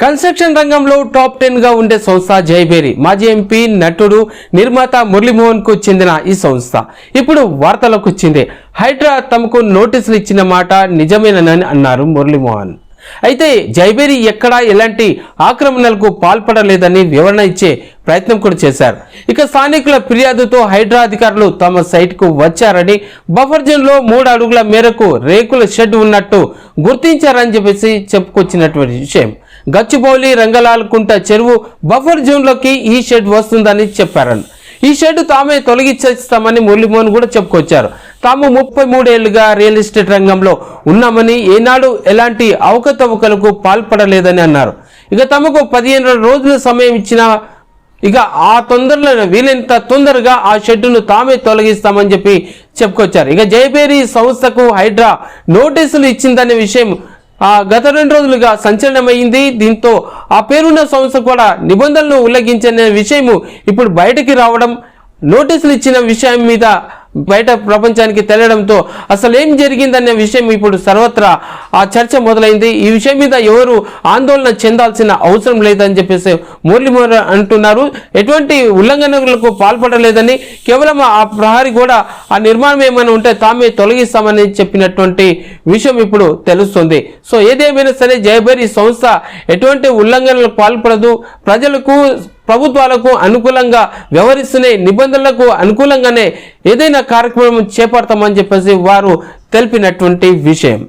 Construction రంగంలో top 10 గా ఉండే సంస్థ జైబేరి. మాజీ ఎంపీ, నటుడు, నిర్మాత మురళీమోహన్ కు చెందిన ఈ సంస్థ ఇప్పుడు వార్తలకు వచ్చింది. హైడ్రా తమకు నోటీసులు ఇచ్చిన మాట నిజమేనని అన్నారు మురళీమోహన్. అయితే జైబేరి ఎక్కడా ఎలాంటి ఆక్రమణలకు పాల్పడలేదని వివరణ ఇచ్చే ప్రయత్నం కూడా చేశారు. ఇక స్థానికుల ఫిర్యాదుతో హైడ్రా అధికారులు తమ సైట్ కు వచ్చారని, బఫర్ జోన్ లో 3 అడుగుల మేరకు రేకుల షెడ్ ఉన్నట్టు గుర్తించారని చెప్పేసి చెప్పుకొచ్చినటువంటి విషయం. గచ్చిబౌలి, రంగలాల్ కుంట చెరువు బఫర్ జోన్ లోకి ఈ షెడ్ వస్తుందని చెప్పారని, ఈ షెడ్ తామే తొలగించేస్తామని మురళీమోహన్ కూడా చెప్పుకొచ్చారు. తాము 33 ఏళ్లుగా రియల్ ఎస్టేట్ రంగంలో ఉన్నామని, ఏనాడు ఎలాంటి అవకతవకలకు పాల్పడలేదని అన్నారు. ఇక తమకు 15 రోజుల సమయం ఇచ్చిన, ఇక ఆ తొందరలో వీలైనంత తొందరగా ఆ షెడ్డును తామే తొలగిస్తామని చెప్పి చెప్పుకొచ్చారు. ఇక జైబేరి సంస్థకు హైడ్రా నోటీసులు ఇచ్చిందనే విషయం గత 2 రోజులుగా సంచలనమైంది. దీంతో ఆ పేరున్న సంస్థ కూడా నిబంధనలు ఉల్లంఘించిన విషయం ఇప్పుడు బయటికి రావడం, నోటీసులు ఇచ్చిన విషయం మీద బయట ప్రపంచానికి తెలియడంతో అసలు ఏం జరిగిందనే విషయం ఇప్పుడు సర్వత్రా ఆ చర్చ మొదలైంది. ఈ విషయం మీద ఎవరు ఆందోళన చెందాల్సిన అవసరం లేదని చెప్పేసి మురళీమోహన్ అంటున్నారు. ఎటువంటి ఉల్లంఘనలకు పాల్పడలేదని, కేవలం ఆ ప్రహరీ కూడా ఆ నిర్మాణం ఏమైనా ఉంటే తామే తొలగిస్తామని చెప్పినటువంటి విషయం ఇప్పుడు తెలుస్తుంది. సో ఏదేమైనా సరే జైబేరి సంస్థ ఎటువంటి ఉల్లంఘనలకు పాల్పడదు, ప్రజలకు ప్రభుత్వాలకు అనుకూలంగా వ్యవహరిస్తూనే, నిబంధనలకు అనుకూలంగానే ఏదైనా కార్యక్రమం చేపడతామని చెప్పేసి వారు తెలిపినటువంటి విషయం.